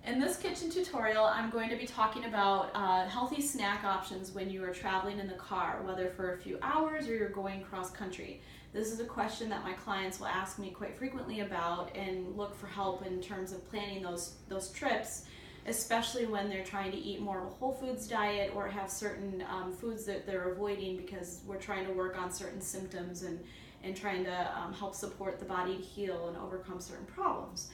In this kitchen tutorial, I'm going to be talking about healthy snack options when you are traveling in the car, whether for a few hours or you're going cross country. This is a question that my clients will ask me quite frequently about and look for help in terms of planning those trips, especially when they're trying to eat more of a whole foods diet or have certain foods that they're avoiding because we're trying to work on certain symptoms and trying to help support the body to heal and overcome certain problems.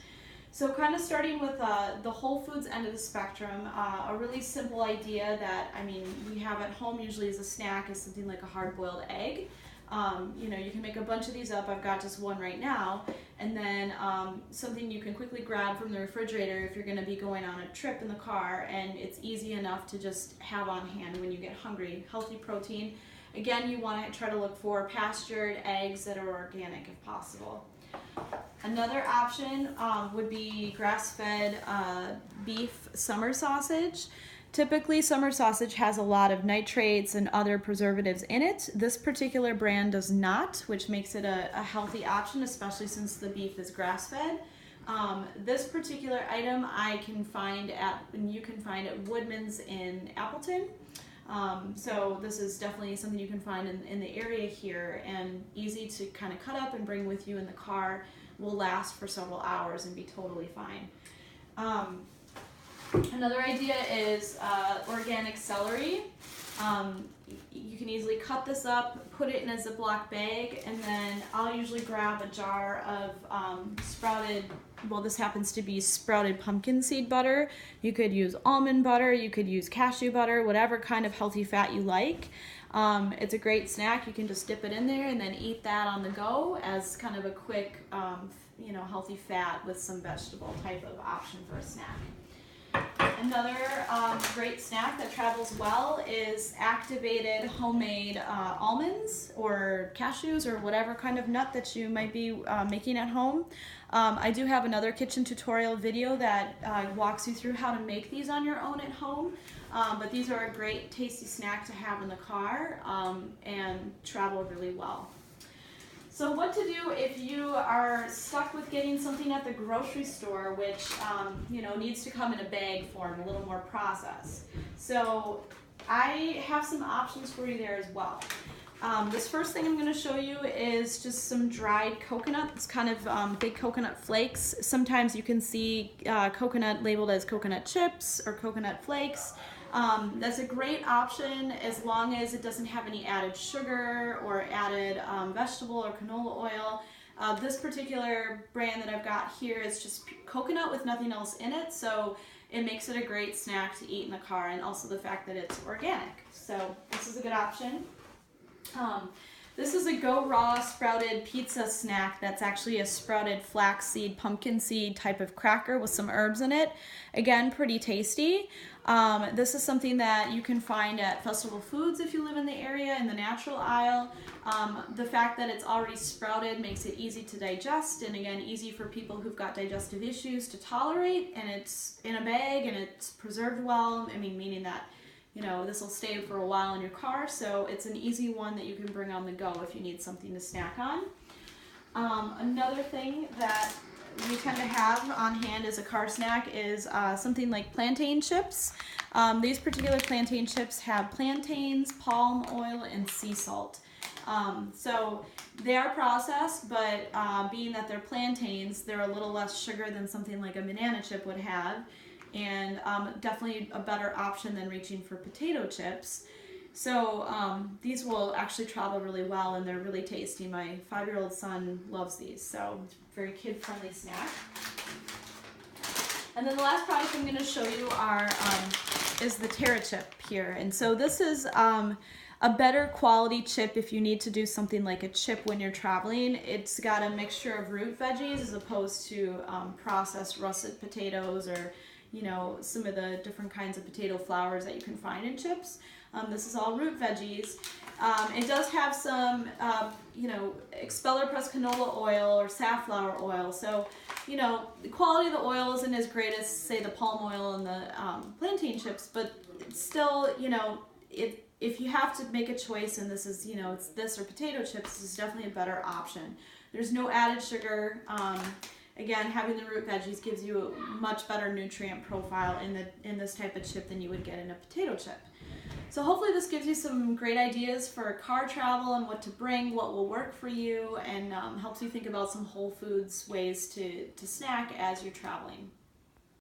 So kind of starting with the whole foods end of the spectrum, a really simple idea that, we have at home usually as a snack is something like a hard-boiled egg. You can make a bunch of these up. I've got just one right now. And then something you can quickly grab from the refrigerator if you're going to be going on a trip in the car, and it's easy enough to just have on hand when you get hungry. Healthy protein. Again, you want to try to look for pastured eggs that are organic if possible. Another option would be grass-fed beef summer sausage. Typically, summer sausage has a lot of nitrates and other preservatives in it. This particular brand does not, which makes it a healthy option, especially since the beef is grass-fed. This particular item you can find at Woodman's in Appleton. So this is definitely something you can find in the area here, and easy to kind of cut up and bring with you in the car. Will last for several hours and be totally fine. Another idea is organic celery. You can easily cut this up, put it in a Ziploc bag, and then I'll usually grab a jar of this happens to be sprouted pumpkin seed butter. You could use almond butter, you could use cashew butter, whatever kind of healthy fat you like. It's a great snack. You can just dip it in there and then eat that on the go as kind of a quick, healthy fat with some vegetable type of option for a snack. Another great snack that travels well is activated homemade almonds or cashews or whatever kind of nut that you might be making at home. I do have another kitchen tutorial video that walks you through how to make these on your own at home, but these are a great tasty snack to have in the car and travel really well. So what to do if you are stuck with getting something at the grocery store, which needs to come in a bag form, a little more processed. So I have some options for you there as well. This first thing I'm going to show you is just some dried coconut. It's kind of big coconut flakes. Sometimes you can see coconut labeled as coconut chips or coconut flakes. That's a great option as long as it doesn't have any added sugar or added vegetable or canola oil. This particular brand that I've got here is just coconut with nothing else in it, so it makes it a great snack to eat in the car, and also the fact that it's organic. So this is a good option. This is a Go Raw sprouted pizza snack that's actually a sprouted flaxseed, pumpkin seed type of cracker with some herbs in it. Again, pretty tasty. This is something that you can find at Festival Foods if you live in the area in the natural aisle. The fact that it's already sprouted makes it easy to digest, and again, easy for people who've got digestive issues to tolerate, and it's in a bag and it's preserved well, meaning that this will stay for a while in your car, so it's an easy one that you can bring on the go if you need something to snack on. Another thing that we tend to have on hand as a car snack is something like plantain chips. These particular plantain chips have plantains, palm oil, and sea salt. So they are processed, but being that they're plantains, they're a little less sugar than something like a banana chip would have, and definitely a better option than reaching for potato chips. So these will actually travel really well, and they're really tasty. My 5-year-old son loves these, so it's a very kid-friendly snack. And then the last product I'm going to show you is the Terra chip here. And so this is a better quality chip if you need to do something like a chip when you're traveling. It's got a mixture of root veggies as opposed to processed russet potatoes or some of the different kinds of potato flours that you can find in chips. This is all root veggies. It does have some, expeller pressed canola oil or safflower oil. So, the quality of the oil isn't as great as, say, the palm oil and the plantain chips, but it's still, if you have to make a choice and this is, it's this or potato chips, this is definitely a better option. There's no added sugar. again, having the root veggies gives you a much better nutrient profile in this type of chip than you would get in a potato chip. So hopefully this gives you some great ideas for car travel and what to bring, what will work for you, and helps you think about some whole foods ways to snack as you're traveling.